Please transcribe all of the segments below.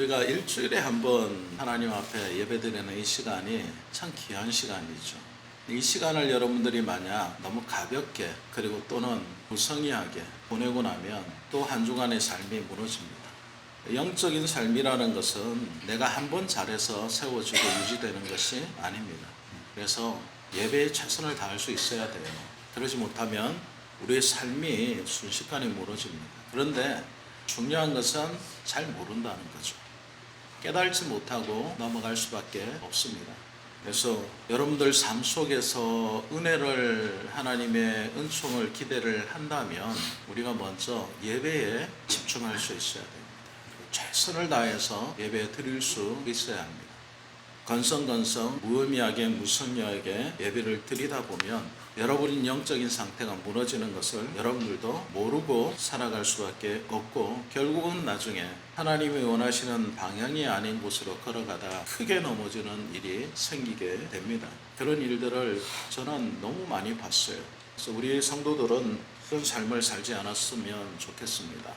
우리가 일주일에 한 번 하나님 앞에 예배드리는 이 시간이 참 귀한 시간이죠. 이 시간을 여러분들이 만약 너무 가볍게 그리고 또는 무성의하게 보내고 나면 또 한 주간의 삶이 무너집니다. 영적인 삶이라는 것은 내가 한 번 잘해서 세워지고 유지되는 것이 아닙니다. 그래서 예배에 최선을 다할 수 있어야 돼요. 그러지 못하면 우리의 삶이 순식간에 무너집니다. 그런데 중요한 것은 잘 모른다는 거죠. 깨달지 못하고 넘어갈 수밖에 없습니다. 그래서 여러분들 삶 속에서 은혜를, 하나님의 은총을 기대를 한다면 우리가 먼저 예배에 집중할 수 있어야 됩니다. 최선을 다해서 예배 드릴 수 있어야 합니다. 건성건성 무의미하게 무성의하게 예배를 드리다 보면 여러분의 영적인 상태가 무너지는 것을 여러분들도 모르고 살아갈 수밖에 없고 결국은 나중에 하나님이 원하시는 방향이 아닌 곳으로 걸어가다 크게 넘어지는 일이 생기게 됩니다. 그런 일들을 저는 너무 많이 봤어요. 그래서 우리 성도들은 그런 삶을 살지 않았으면 좋겠습니다.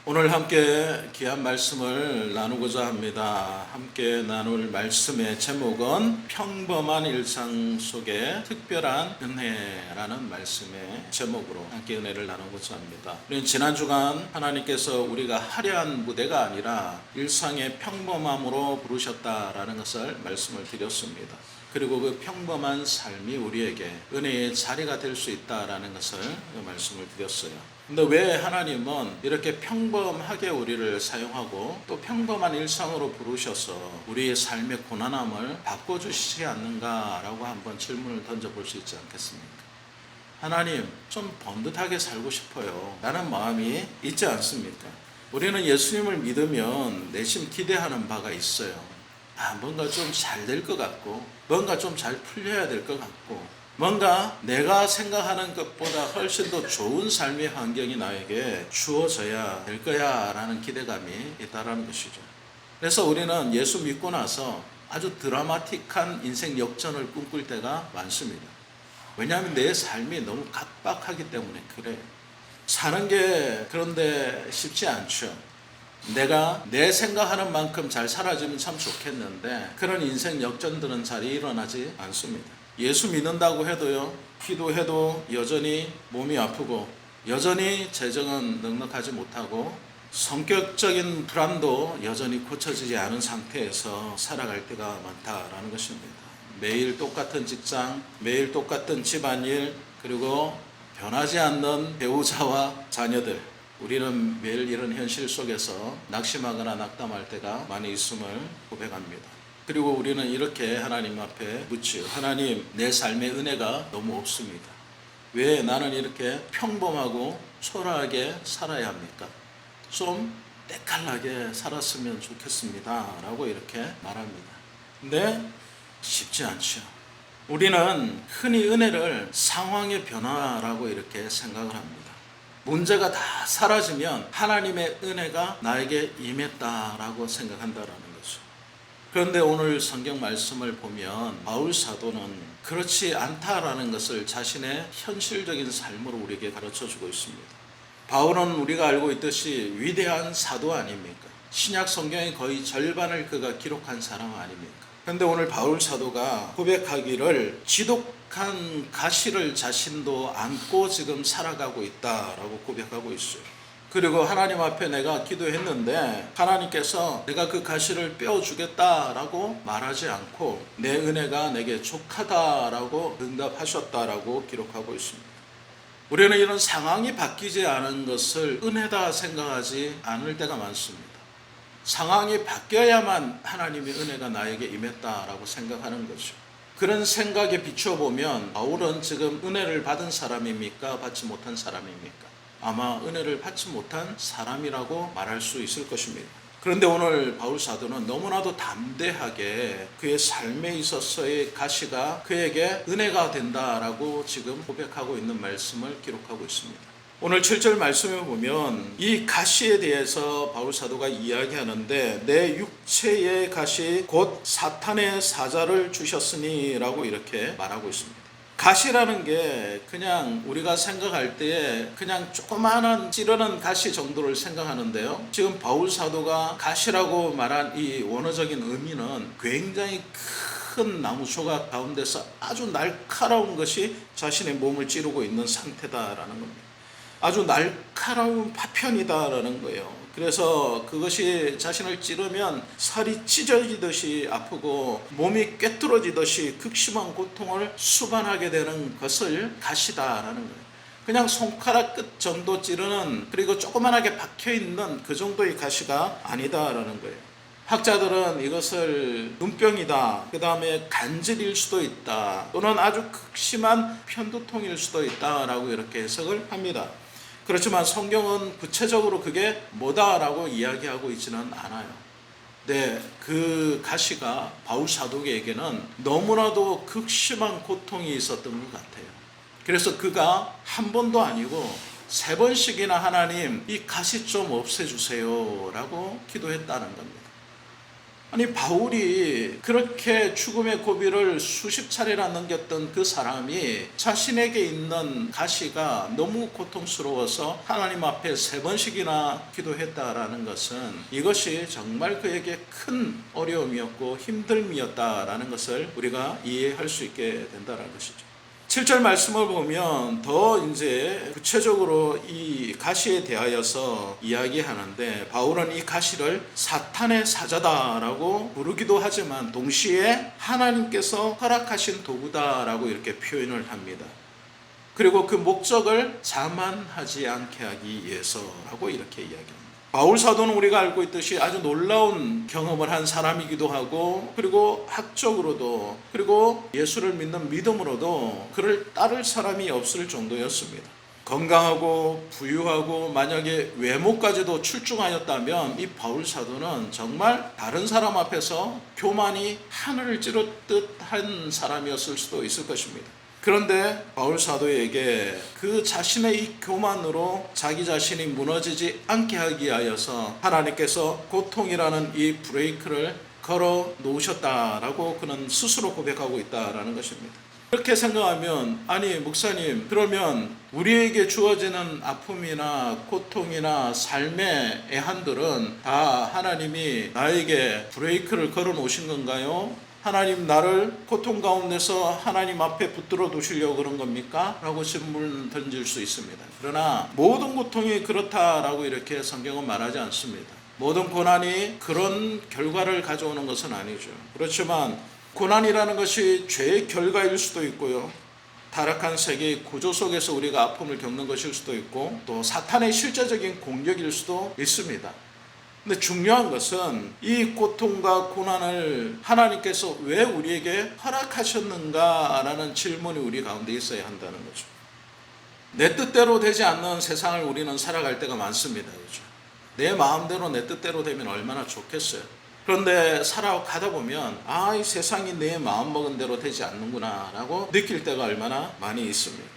오늘 함께 귀한 말씀을 나누고자 합니다. 함께 나눌 말씀의 제목은 평범한 일상 속에 특별한 은혜라는 말씀의 제목으로 함께 은혜를 나누고자 합니다. 우리는 지난 주간 하나님께서 우리가 화려한 무대가 아니라 일상의 평범함으로 부르셨다라는 것을 말씀을 드렸습니다. 그리고 그 평범한 삶이 우리에게 은혜의 자리가 될 수 있다라는 것을 말씀을 드렸어요. 근데 왜 하나님은 이렇게 평범하게 우리를 사용하고 또 평범한 일상으로 부르셔서 우리의 삶의 고난함을 바꿔주시지 않는가라고 한번 질문을 던져볼 수 있지 않겠습니까? 하나님, 좀 번듯하게 살고 싶어요 라는 마음이 있지 않습니까? 우리는 예수님을 믿으면 내심 기대하는 바가 있어요. 뭔가 좀 잘 될 것 같고 뭔가 좀 잘 풀려야 될 것 같고 뭔가 내가 생각하는 것보다 훨씬 더 좋은 삶의 환경이 나에게 주어져야 될 거야 라는 기대감이 있다는 것이죠. 그래서 우리는 예수 믿고 나서 아주 드라마틱한 인생 역전을 꿈꿀 때가 많습니다. 왜냐하면 내 삶이 너무 각박하기 때문에 그래요. 사는 게 그런데 쉽지 않죠. 내가 내 생각하는 만큼 잘 살아지면 참 좋겠는데 그런 인생 역전들은 잘 일어나지 않습니다. 예수 믿는다고 해도요, 기도해도 여전히 몸이 아프고 여전히 재정은 넉넉하지 못하고 성격적인 불안도 여전히 고쳐지지 않은 상태에서 살아갈 때가 많다라는 것입니다. 매일 똑같은 직장, 매일 똑같은 집안일, 그리고 변하지 않는 배우자와 자녀들, 우리는 매일 이런 현실 속에서 낙심하거나 낙담할 때가 많이 있음을 고백합니다. 그리고 우리는 이렇게 하나님 앞에 묻지요. 하나님, 내 삶의 은혜가 너무 없습니다. 왜 나는 이렇게 평범하고 초라하게 살아야 합니까? 좀 때깔나게 살았으면 좋겠습니다 라고 이렇게 말합니다. 근데 쉽지 않죠. 우리는 흔히 은혜를 상황의 변화라고 이렇게 생각을 합니다. 문제가 다 사라지면 하나님의 은혜가 나에게 임했다라고 생각한다라는 거죠. 그런데 오늘 성경 말씀을 보면 바울 사도는 그렇지 않다라는 것을 자신의 현실적인 삶으로 우리에게 가르쳐주고 있습니다. 바울은 우리가 알고 있듯이 위대한 사도 아닙니까? 신약 성경의 거의 절반을 그가 기록한 사람 아닙니까? 그런데 오늘 바울 사도가 고백하기를 지독한 가시를 자신도 안고 지금 살아가고 있다라고 고백하고 있어요. 그리고 하나님 앞에 내가 기도했는데 하나님께서 내가 그 가시를 빼어주겠다라고 말하지 않고 내 은혜가 내게 족하다라고 응답하셨다라고 기록하고 있습니다. 우리는 이런 상황이 바뀌지 않은 것을 은혜다 생각하지 않을 때가 많습니다. 상황이 바뀌어야만 하나님의 은혜가 나에게 임했다라고 생각하는 거죠. 그런 생각에 비춰보면 바울은 지금 은혜를 받은 사람입니까? 받지 못한 사람입니까? 아마 은혜를 받지 못한 사람이라고 말할 수 있을 것입니다. 그런데 오늘 바울 사도는 너무나도 담대하게 그의 삶에 있어서의 가시가 그에게 은혜가 된다라고 지금 고백하고 있는 말씀을 기록하고 있습니다. 오늘 7절 말씀에 보면 이 가시에 대해서 바울 사도가 이야기하는데 내 육체의 가시 곧 사탄의 사자를 주셨으니 라고 이렇게 말하고 있습니다. 가시라는 게 그냥 우리가 생각할 때에 그냥 조그마한 찌르는 가시 정도를 생각하는데요. 지금 바울 사도가 가시라고 말한 이 원어적인 의미는 굉장히 큰 나무 조각 가운데서 아주 날카로운 것이 자신의 몸을 찌르고 있는 상태다라는 겁니다. 아주 날카로운 파편이다라는 거예요. 그래서 그것이 자신을 찌르면 살이 찢어지듯이 아프고 몸이 꿰뚫어지듯이 극심한 고통을 수반하게 되는 것을 가시다라는 거예요. 그냥 손가락 끝 정도 찌르는, 그리고 조그만하게 박혀있는 그 정도의 가시가 아니다라는 거예요. 학자들은 이것을 눈병이다, 그 다음에 간질일 수도 있다, 또는 아주 극심한 편두통일 수도 있다라고 이렇게 해석을 합니다. 그렇지만 성경은 구체적으로 그게 뭐다라고 이야기하고 있지는 않아요. 네, 그 가시가 바울 사도에게는 너무나도 극심한 고통이 있었던 것 같아요. 그래서 그가 한 번도 아니고 3번씩이나 하나님 이 가시 좀 없애주세요 라고 기도했다는 겁니다. 아니, 바울이 그렇게 죽음의 고비를 수십 차례나 넘겼던 그 사람이 자신에게 있는 가시가 너무 고통스러워서 하나님 앞에 3번씩이나 기도했다라는 것은 이것이 정말 그에게 큰 어려움이었고 힘듦이었다라는 것을 우리가 이해할 수 있게 된다는 것이죠. 7절 말씀을 보면 더 이제 구체적으로 이 가시에 대하여서 이야기하는데, 바울은 이 가시를 사탄의 사자다라고 부르기도 하지만 동시에 하나님께서 허락하신 도구다라고 이렇게 표현을 합니다. 그리고 그 목적을 자만하지 않게 하기 위해서라고 이렇게 이야기합니다. 바울 사도는 우리가 알고 있듯이 아주 놀라운 경험을 한 사람이기도 하고, 그리고 학적으로도, 그리고 예수를 믿는 믿음으로도 그를 따를 사람이 없을 정도였습니다. 건강하고 부유하고 만약에 외모까지도 출중하였다면 이 바울 사도는 정말 다른 사람 앞에서 교만이 하늘을 찌르듯 한 사람이었을 수도 있을 것입니다. 그런데 바울 사도에게 그 자신의 이 교만으로 자기 자신이 무너지지 않게 하기 위하여서 하나님께서 고통이라는 이 브레이크를 걸어 놓으셨다라고 그는 스스로 고백하고 있다라는 것입니다. 그렇게 생각하면, 아니 목사님, 그러면 우리에게 주어지는 아픔이나 고통이나 삶의 애한들은 다 하나님이 나에게 브레이크를 걸어 놓으신 건가요? 하나님 나를 고통 가운데서 하나님 앞에 붙들어 두시려고 그런 겁니까? 라고 질문을 던질 수 있습니다. 그러나 모든 고통이 그렇다라고 이렇게 성경은 말하지 않습니다. 모든 고난이 그런 결과를 가져오는 것은 아니죠. 그렇지만 고난이라는 것이 죄의 결과일 수도 있고요, 타락한 세계의 구조 속에서 우리가 아픔을 겪는 것일 수도 있고, 또 사탄의 실제적인 공격일 수도 있습니다. 근데 중요한 것은 이 고통과 고난을 하나님께서 왜 우리에게 허락하셨는가라는 질문이 우리 가운데 있어야 한다는 거죠. 내 뜻대로 되지 않는 세상을 우리는 살아갈 때가 많습니다. 그렇죠? 내 마음대로 내 뜻대로 되면 얼마나 좋겠어요. 그런데 살아가다 보면 이 세상이 내 마음먹은 대로 되지 않는구나 라고 느낄 때가 얼마나 많이 있습니다.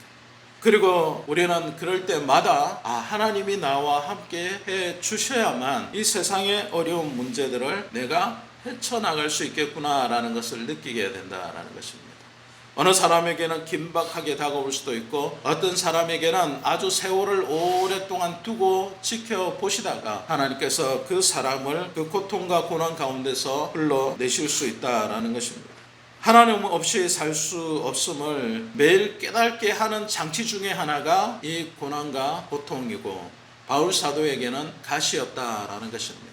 그리고 우리는 그럴 때마다 하나님이 나와 함께 해 주셔야만 이 세상의 어려운 문제들을 내가 헤쳐나갈 수 있겠구나라는 것을 느끼게 된다라는 것입니다. 어느 사람에게는 긴박하게 다가올 수도 있고, 어떤 사람에게는 아주 세월을 오랫동안 두고 지켜보시다가 하나님께서 그 사람을 그 고통과 고난 가운데서 흘러내실 수 있다라는 것입니다. 하나님 없이 살 수 없음을 매일 깨닫게 하는 장치 중에 하나가 이 고난과 고통이고, 바울 사도에게는 가시였다라는 것입니다.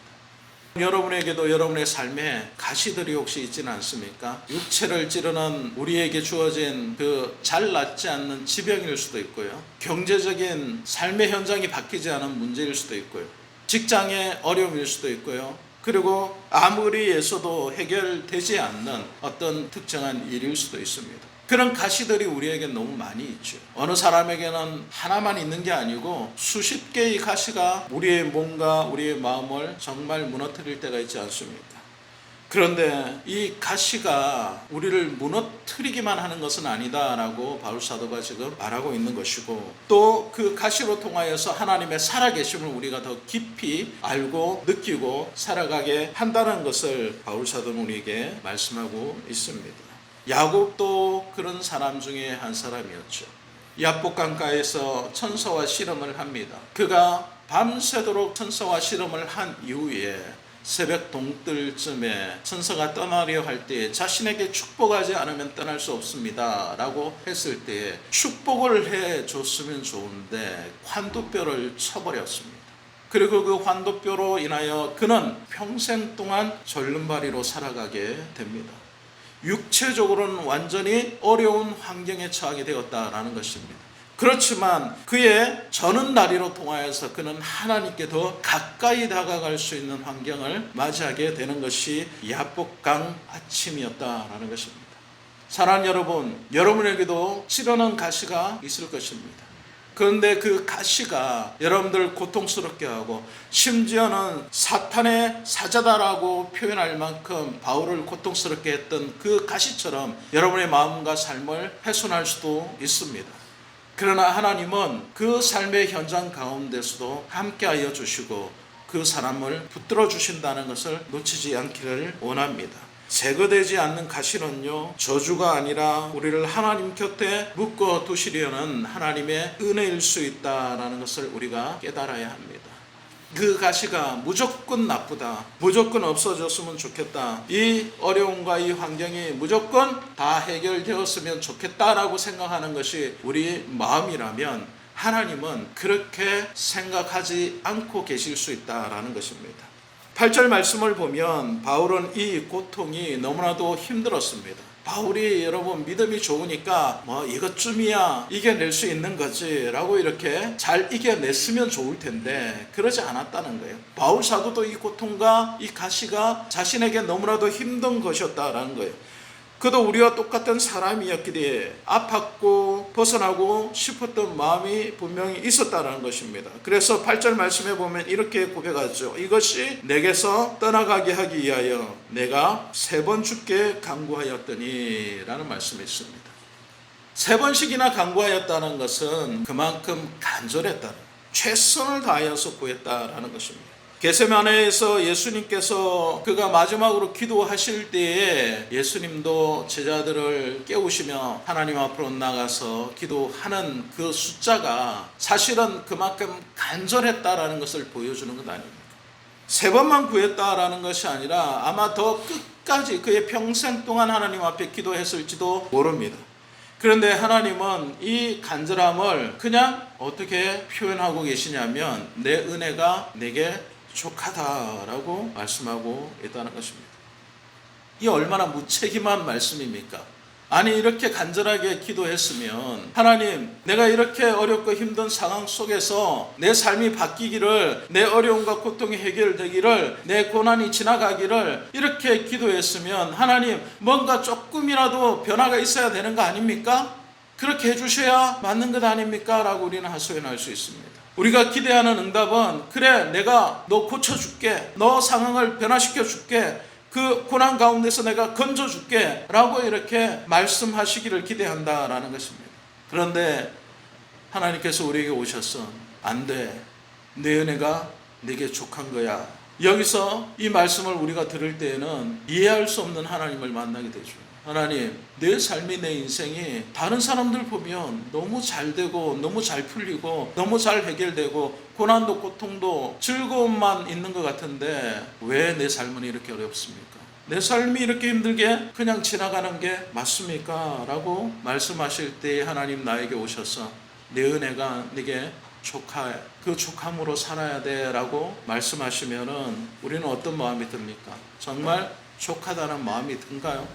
여러분에게도 여러분의 삶에 가시들이 혹시 있지는 않습니까? 육체를 찌르는 우리에게 주어진 그 잘 낫지 않는 지병일 수도 있고요, 경제적인 삶의 현장이 바뀌지 않은 문제일 수도 있고요, 직장의 어려움일 수도 있고요, 그리고 아무리 애써도 해결되지 않는 어떤 특정한 일일 수도 있습니다. 그런 가시들이 우리에게 너무 많이 있죠. 어느 사람에게는 하나만 있는 게 아니고 수십 개의 가시가 우리의 몸과 우리의 마음을 정말 무너뜨릴 때가 있지 않습니까? 그런데 이 가시가 우리를 무너뜨리기만 하는 것은 아니다라고 바울 사도가 지금 말하고 있는 것이고, 또 그 가시로 통하여서 하나님의 살아계심을 우리가 더 깊이 알고 느끼고 살아가게 한다는 것을 바울 사도는 우리에게 말씀하고 있습니다. 야곱도 그런 사람 중에 한 사람이었죠. 야복 강가에서 천사와 씨름을 합니다. 그가 밤새도록 천사와 씨름을 한 이후에 새벽 동뜰쯤에 천사가 떠나려 할 때에 자신에게 축복하지 않으면 떠날 수 없습니다 라고 했을 때에 축복을 해줬으면 좋은데 환도뼈를 쳐버렸습니다. 그리고 그 환도뼈로 인하여 그는 평생 동안 절름발이로 살아가게 됩니다. 육체적으로는 완전히 어려운 환경에 처하게 되었다라는 것입니다. 그렇지만 그의 저는 다리로 통하여서 그는 하나님께 더 가까이 다가갈 수 있는 환경을 맞이하게 되는 것이 야복강 아침이었다라는 것입니다. 사랑하는 여러분, 여러분에게도 찌르는 가시가 있을 것입니다. 그런데 그 가시가 여러분들 고통스럽게 하고 심지어는 사탄의 사자다라고 표현할 만큼 바울을 고통스럽게 했던 그 가시처럼 여러분의 마음과 삶을 훼손할 수도 있습니다. 그러나 하나님은 그 삶의 현장 가운데서도 함께하여 주시고 그 사람을 붙들어 주신다는 것을 놓치지 않기를 원합니다. 제거되지 않는 가시는요, 저주가 아니라 우리를 하나님 곁에 묶어 두시려는 하나님의 은혜일 수 있다는 것을 우리가 깨달아야 합니다. 그 가시가 무조건 나쁘다, 무조건 없어졌으면 좋겠다, 이 어려움과 이 환경이 무조건 다 해결되었으면 좋겠다라고 생각하는 것이 우리 마음이라면 하나님은 그렇게 생각하지 않고 계실 수 있다라는 것입니다. 8절 말씀을 보면 바울은 이 고통이 너무나도 힘들었습니다. 바울이 여러분 믿음이 좋으니까 이것쯤이야 이겨낼 수 있는 거지 라고 이렇게 잘 이겨냈으면 좋을 텐데 그러지 않았다는 거예요. 바울 사도도 이 고통과 이 가시가 자신에게 너무나도 힘든 것이었다라는 거예요. 그도 우리와 똑같은 사람이었기에 아팠고 벗어나고 싶었던 마음이 분명히 있었다는 것입니다. 그래서 8절 말씀에 보면 이렇게 고백하죠. 이것이 내게서 떠나가게 하기 위하여 내가 3번 주께 간구하였더니 라는 말씀이 있습니다. 3번씩이나 간구하였다는 것은 그만큼 간절했다는, 최선을 다하여서 구했다라는 것입니다. 겟세마네에서 예수님께서 그가 마지막으로 기도하실 때에 예수님도 제자들을 깨우시며 하나님 앞으로 나가서 기도하는 그 숫자가 사실은 그만큼 간절했다라는 것을 보여주는 것 아닙니까? 3번만 구했다라는 것이 아니라 아마 더 끝까지 그의 평생 동안 하나님 앞에 기도했을지도 모릅니다. 그런데 하나님은 이 간절함을 그냥 어떻게 표현하고 계시냐면 내 은혜가 내게 족하다라고 말씀하고 있다는 것입니다. 이 얼마나 무책임한 말씀입니까? 아니 이렇게 간절하게 기도했으면 하나님 내가 이렇게 어렵고 힘든 상황 속에서 내 삶이 바뀌기를, 내 어려움과 고통이 해결되기를, 내 고난이 지나가기를 이렇게 기도했으면 하나님 뭔가 조금이라도 변화가 있어야 되는 거 아닙니까? 그렇게 해주셔야 맞는 것 아닙니까? 라고 우리는 하소연할 수 있습니다. 우리가 기대하는 응답은 그래 내가 너 고쳐줄게, 너 상황을 변화시켜줄게, 그 고난 가운데서 내가 건져줄게 라고 이렇게 말씀하시기를 기대한다라는 것입니다. 그런데 하나님께서 우리에게 오셔서 안 돼, 내 은혜가 내게 족한 거야. 여기서 이 말씀을 우리가 들을 때에는 이해할 수 없는 하나님을 만나게 되죠. 하나님, 내 삶이, 내 인생이 다른 사람들 보면 너무 잘 되고 너무 잘 풀리고 너무 잘 해결되고 고난도 고통도 즐거움만 있는 것 같은데 왜 내 삶은 이렇게 어렵습니까? 내 삶이 이렇게 힘들게 그냥 지나가는 게 맞습니까? 라고 말씀하실 때 하나님 나에게 오셔서 내 은혜가 네게 족하해, 그 족함으로 살아야 돼 라고 말씀하시면은 우리는 어떤 마음이 듭니까? 정말 족하다는 마음이 든가요?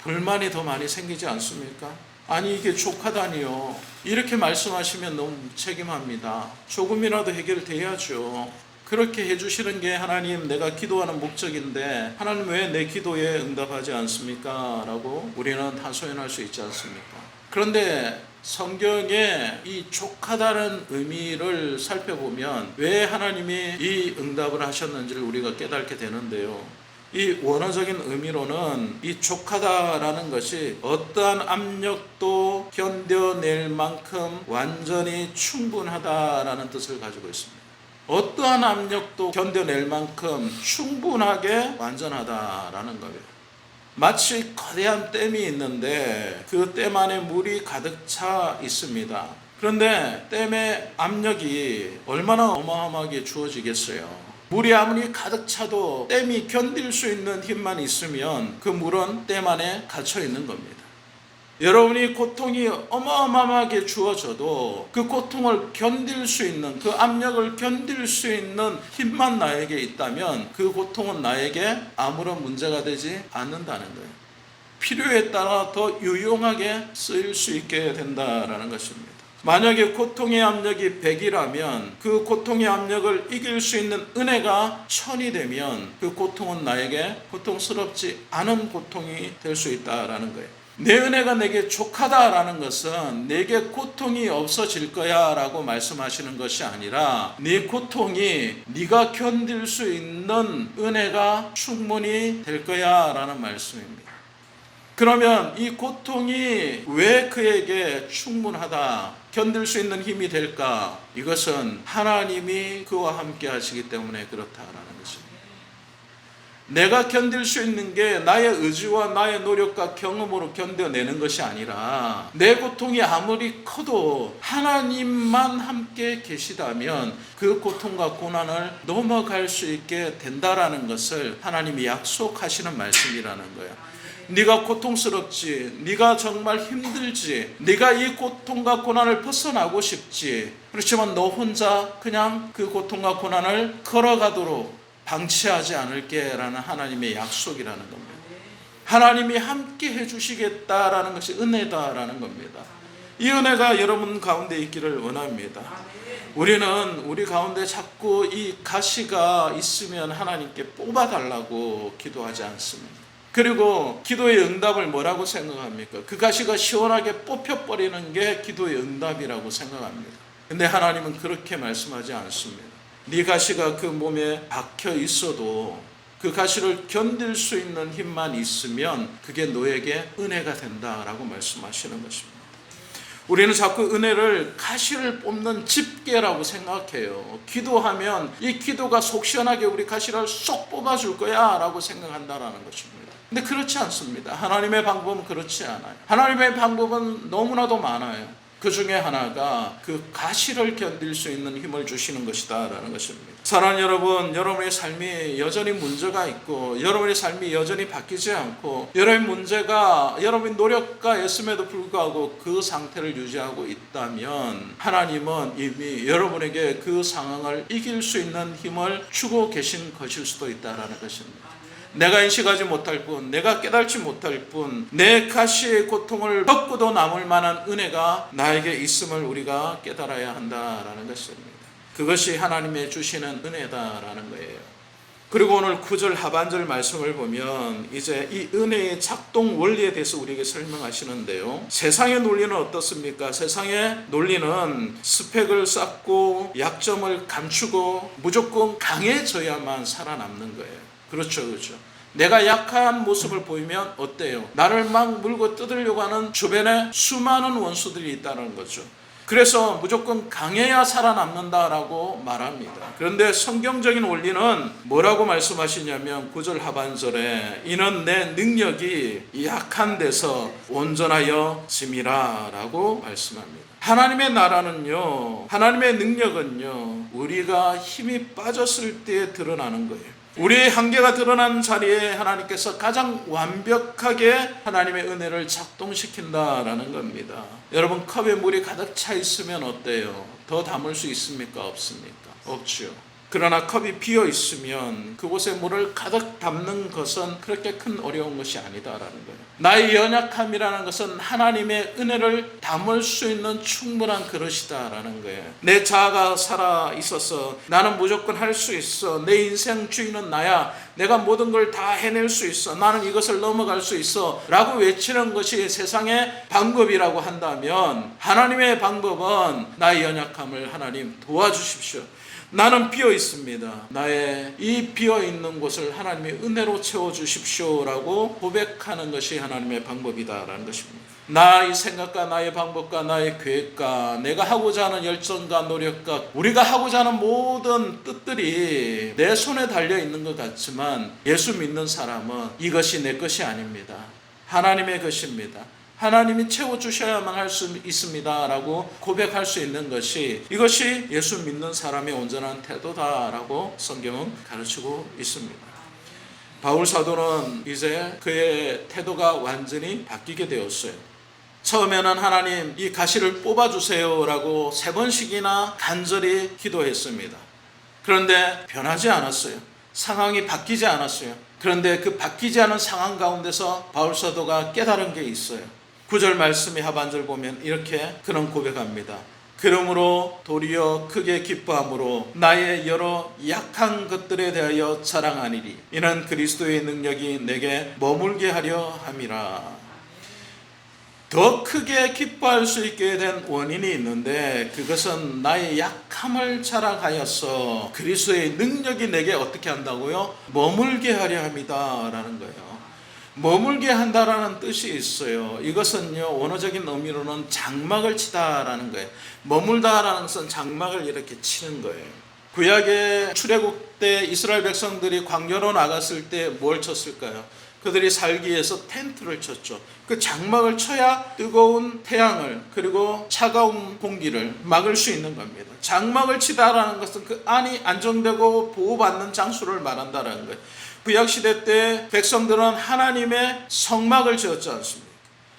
불만이 더 많이 생기지 않습니까? 아니 이게 족하다니요. 이렇게 말씀하시면 너무 무책임합니다. 조금이라도 해결돼야죠. 그렇게 해주시는 게 하나님 내가 기도하는 목적인데 하나님 왜 내 기도에 응답하지 않습니까? 라고 우리는 하소연할 수 있지 않습니까? 그런데 성경에 이 족하다는 의미를 살펴보면 왜 하나님이 이 응답을 하셨는지를 우리가 깨닫게 되는데요. 이 원어적인 의미로는 이 족하다라는 것이 어떠한 압력도 견뎌낼 만큼 완전히 충분하다라는 뜻을 가지고 있습니다. 어떠한 압력도 견뎌낼 만큼 충분하게 완전하다라는 거예요. 마치 거대한 댐이 있는데 그 댐 안에 물이 가득 차 있습니다. 그런데 댐의 압력이 얼마나 어마어마하게 주어지겠어요. 물이 아무리 가득 차도 댐이 견딜 수 있는 힘만 있으면 그 물은 댐 안에 갇혀 있는 겁니다. 여러분이 고통이 어마어마하게 주어져도 그 고통을 견딜 수 있는, 그 압력을 견딜 수 있는 힘만 나에게 있다면 그 고통은 나에게 아무런 문제가 되지 않는다는 거예요. 필요에 따라 더 유용하게 쓰일 수 있게 된다는 것입니다. 만약에 고통의 압력이 100이라면 그 고통의 압력을 이길 수 있는 은혜가 1000이 되면 그 고통은 나에게 고통스럽지 않은 고통이 될 수 있다는 거예요. 내 은혜가 내게 족하다라는 것은 내게 고통이 없어질 거야 라고 말씀하시는 것이 아니라 네 고통이 네가 견딜 수 있는 은혜가 충분히 될 거야 라는 말씀입니다. 그러면 이 고통이 왜 그에게 충분하다, 견딜 수 있는 힘이 될까? 이것은 하나님이 그와 함께 하시기 때문에 그렇다라는 것입니다. 내가 견딜 수 있는 게 나의 의지와 나의 노력과 경험으로 견뎌내는 것이 아니라 내 고통이 아무리 커도 하나님만 함께 계시다면 그 고통과 고난을 넘어갈 수 있게 된다라는 것을 하나님이 약속하시는 말씀이라는 거예요. 네가 고통스럽지, 네가 정말 힘들지, 네가 이 고통과 고난을 벗어나고 싶지, 그렇지만 너 혼자 그냥 그 고통과 고난을 걸어가도록 방치하지 않을게 라는 하나님의 약속이라는 겁니다. 하나님이 함께 해주시겠다라는 것이 은혜다라는 겁니다. 이 은혜가 여러분 가운데 있기를 원합니다. 우리는 우리 가운데 자꾸 이 가시가 있으면 하나님께 뽑아달라고 기도하지 않습니다. 그리고 기도의 응답을 뭐라고 생각합니까? 그 가시가 시원하게 뽑혀버리는 게 기도의 응답이라고 생각합니다. 근데 하나님은 그렇게 말씀하지 않습니다. 네 가시가 그 몸에 박혀 있어도 그 가시를 견딜 수 있는 힘만 있으면 그게 너에게 은혜가 된다라고 말씀하시는 것입니다. 우리는 자꾸 은혜를 가시를 뽑는 집게라고 생각해요. 기도하면 이 기도가 속 시원하게 우리 가시를 쏙 뽑아줄 거야 라고 생각한다라는 것입니다. 근데 그렇지 않습니다. 하나님의 방법은 그렇지 않아요. 하나님의 방법은 너무나도 많아요. 그 중에 하나가 그 가시를 견딜 수 있는 힘을 주시는 것이다 라는 것입니다. 사랑하는 여러분, 여러분의 삶이 여전히 문제가 있고 여러분의 삶이 여전히 바뀌지 않고 여러분의 문제가 여러분의 노력과 애씀에도 불구하고 그 상태를 유지하고 있다면 하나님은 이미 여러분에게 그 상황을 이길 수 있는 힘을 주고 계신 것일 수도 있다라는 것입니다. 내가 인식하지 못할 뿐, 내가 깨달지 못할 뿐, 내 가시의 고통을 덮고도 남을 만한 은혜가 나에게 있음을 우리가 깨달아야 한다라는 것입니다. 그것이 하나님의 주시는 은혜다라는 거예요. 그리고 오늘 9절 하반절 말씀을 보면 이제 이 은혜의 작동 원리에 대해서 우리에게 설명하시는데요. 세상의 논리는 어떻습니까? 세상의 논리는 스펙을 쌓고 약점을 감추고 무조건 강해져야만 살아남는 거예요. 그렇죠. 내가 약한 모습을 보이면 어때요? 나를 막 물고 뜯으려고 하는 주변에 수많은 원수들이 있다는 거죠. 그래서 무조건 강해야 살아남는다라고 말합니다. 그런데 성경적인 원리는 뭐라고 말씀하시냐면 9절 하반절에 이는 내 능력이 약한 데서 온전하여 짐이라 라고 말씀합니다. 하나님의 나라는요, 하나님의 능력은요, 우리가 힘이 빠졌을 때 드러나는 거예요. 우리의 한계가 드러난 자리에 하나님께서 가장 완벽하게 하나님의 은혜를 작동시킨다라는 겁니다. 여러분, 컵에 물이 가득 차 있으면 어때요? 더 담을 수 있습니까? 없습니까? 없죠. 그러나 컵이 비어 있으면 그곳에 물을 가득 담는 것은 그렇게 큰 어려운 것이 아니다라는 거예요. 나의 연약함이라는 것은 하나님의 은혜를 담을 수 있는 충분한 그릇이다라는 거예요. 내 자아가 살아 있어서 나는 무조건 할 수 있어. 내 인생 주인은 나야. 내가 모든 걸 다 해낼 수 있어. 나는 이것을 넘어갈 수 있어. 라고 외치는 것이 세상의 방법이라고 한다면 하나님의 방법은 나의 연약함을 하나님 도와주십시오. 나는 비어 있습니다. 나의 이 비어 있는 곳을 하나님의 은혜로 채워 주십시오라고 고백하는 것이 하나님의 방법이다라는 것입니다. 나의 생각과 나의 방법과 나의 계획과 내가 하고자 하는 열정과 노력과 우리가 하고자 하는 모든 뜻들이 내 손에 달려 있는 것 같지만 예수 믿는 사람은 이것이 내 것이 아닙니다. 하나님의 것입니다. 하나님이 채워주셔야만 할 수 있습니다 라고 고백할 수 있는 것이 이것이 예수 믿는 사람의 온전한 태도다라고 성경은 가르치고 있습니다. 바울 사도는 이제 그의 태도가 완전히 바뀌게 되었어요. 처음에는 하나님 이 가시를 뽑아주세요 라고 3번씩이나 간절히 기도했습니다. 그런데 변하지 않았어요. 상황이 바뀌지 않았어요. 그런데 그 바뀌지 않은 상황 가운데서 바울 사도가 깨달은 게 있어요. 9절 말씀의 하반절 보면 이렇게 그는 고백합니다. 그러므로 도리어 크게 기뻐함으로 나의 여러 약한 것들에 대하여 자랑하니리. 이는 그리스도의 능력이 내게 머물게 하려 함이라. 더 크게 기뻐할 수 있게 된 원인이 있는데 그것은 나의 약함을 자랑하여서 그리스도의 능력이 내게 어떻게 한다고요? 머물게 하려 합니다 라는 거예요. 머물게 한다라는 뜻이 있어요. 이것은요 원어적인 의미로는 장막을 치다라는 거예요. 머물다라는 것은 장막을 이렇게 치는 거예요. 구약의 출애굽 때 이스라엘 백성들이 광야로 나갔을 때 뭘 쳤을까요? 그들이 살기 위해서 텐트를 쳤죠. 그 장막을 쳐야 뜨거운 태양을 그리고 차가운 공기를 막을 수 있는 겁니다. 장막을 치다라는 것은 그 안이 안정되고 보호받는 장소를 말한다는 거예요. 구약시대 때 백성들은 하나님의 성막을 지었지 않습니까?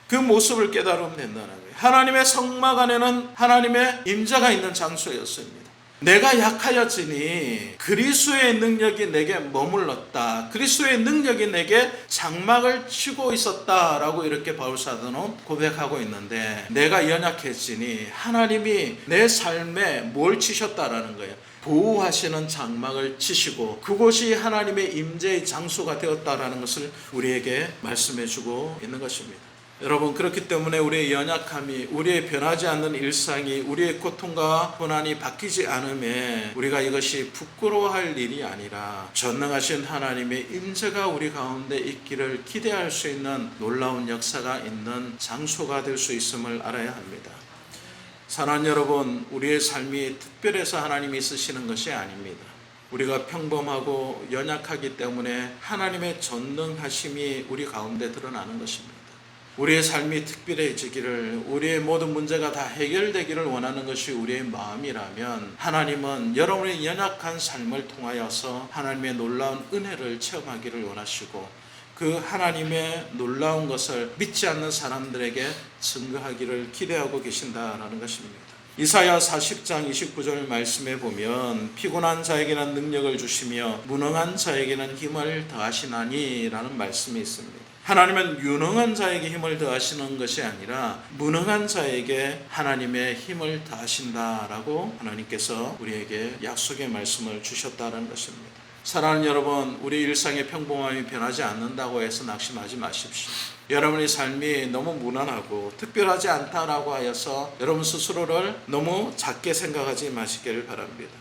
그 모습을 깨달으면 된다는 거예요. 하나님의 성막 안에는 하나님의 임재가 있는 장소였습니다. 내가 약하였으니 그리스도의 능력이 내게 머물렀다. 그리스도의 능력이 내게 장막을 치고 있었다라고 이렇게 바울 사도는 고백하고 있는데 내가 연약했으니 하나님이 내 삶에 뭘 치셨다라는 거예요. 보호하시는 장막을 치시고 그곳이 하나님의 임재의 장소가 되었다라는 것을 우리에게 말씀해 주고 있는 것입니다. 여러분 그렇기 때문에 우리의 연약함이 우리의 변하지 않는 일상이 우리의 고통과 고난이 바뀌지 않음에 우리가 이것이 부끄러워할 일이 아니라 전능하신 하나님의 임재가 우리 가운데 있기를 기대할 수 있는 놀라운 역사가 있는 장소가 될 수 있음을 알아야 합니다. 사랑하는 여러분, 우리의 삶이 특별해서 하나님이 쓰시는 것이 아닙니다. 우리가 평범하고 연약하기 때문에 하나님의 전능하심이 우리 가운데 드러나는 것입니다. 우리의 삶이 특별해지기를 우리의 모든 문제가 다 해결되기를 원하는 것이 우리의 마음이라면 하나님은 여러분의 연약한 삶을 통하여서 하나님의 놀라운 은혜를 체험하기를 원하시고 그 하나님의 놀라운 것을 믿지 않는 사람들에게 증거하기를 기대하고 계신다라는 것입니다. 이사야 40장 29절 말씀에 보면 피곤한 자에게는 능력을 주시며 무능한 자에게는 힘을 더하시나니 라는 말씀이 있습니다. 하나님은 유능한 자에게 힘을 더하시는 것이 아니라 무능한 자에게 하나님의 힘을 더하신다라고 하나님께서 우리에게 약속의 말씀을 주셨다는 것입니다. 사랑하는 여러분, 우리 일상의 평범함이 변하지 않는다고 해서 낙심하지 마십시오. 여러분의 삶이 너무 무난하고 특별하지 않다라고 하여서 여러분 스스로를 너무 작게 생각하지 마시기를 바랍니다.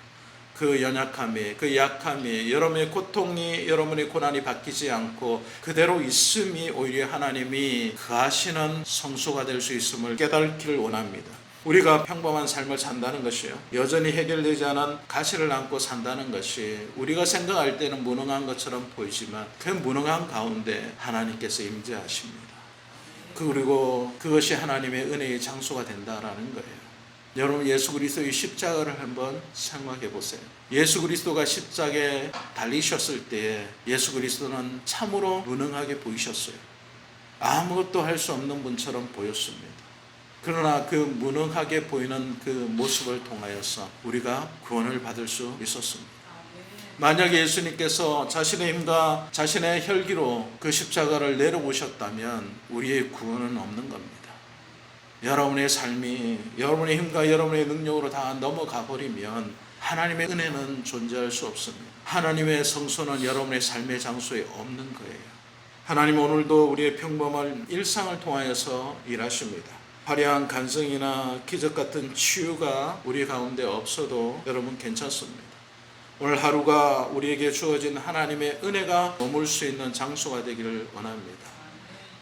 그 연약함이, 그 약함이, 여러분의 고통이, 여러분의 고난이 바뀌지 않고 그대로 있음이 오히려 하나님이 거하시는 성소가 될 수 있음을 깨닫기를 원합니다. 우리가 평범한 삶을 산다는 것이요, 여전히 해결되지 않은 가시를 안고 산다는 것이 우리가 생각할 때는 무능한 것처럼 보이지만 그 무능한 가운데 하나님께서 임재하십니다. 그리고 그것이 하나님의 은혜의 장소가 된다라는 거예요. 여러분, 예수 그리스도의 십자가를 한번 생각해 보세요. 예수 그리스도가 십자가에 달리셨을 때 예수 그리스도는 참으로 무능하게 보이셨어요. 아무것도 할 수 없는 분처럼 보였습니다. 그러나 그 무능하게 보이는 그 모습을 통하여서 우리가 구원을 받을 수 있었습니다. 만약에 예수님께서 자신의 힘과 자신의 혈기로 그 십자가를 내려오셨다면 우리의 구원은 없는 겁니다. 여러분의 삶이 여러분의 힘과 여러분의 능력으로 다 넘어가 버리면 하나님의 은혜는 존재할 수 없습니다. 하나님의 성소는 여러분의 삶의 장소에 없는 거예요. 하나님 오늘도 우리의 평범한 일상을 통하여서 일하십니다. 화려한 간증이나 기적 같은 치유가 우리 가운데 없어도 여러분 괜찮습니다. 오늘 하루가 우리에게 주어진 하나님의 은혜가 머물 수 있는 장소가 되기를 원합니다.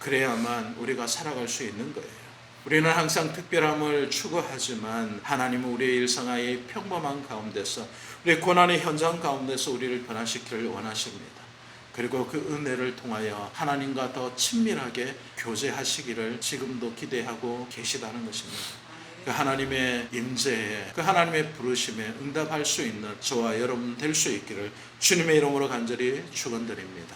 그래야만 우리가 살아갈 수 있는 거예요. 우리는 항상 특별함을 추구하지만 하나님은 우리의 일상의 평범한 가운데서, 우리의 고난의 현장 가운데서 우리를 변화시키기를 원하십니다. 그리고 그 은혜를 통하여 하나님과 더 친밀하게 교제하시기를 지금도 기대하고 계시다는 것입니다. 그 하나님의 임재에, 그 하나님의 부르심에 응답할 수 있는 저와 여러분 될 수 있기를 주님의 이름으로 간절히 축원드립니다.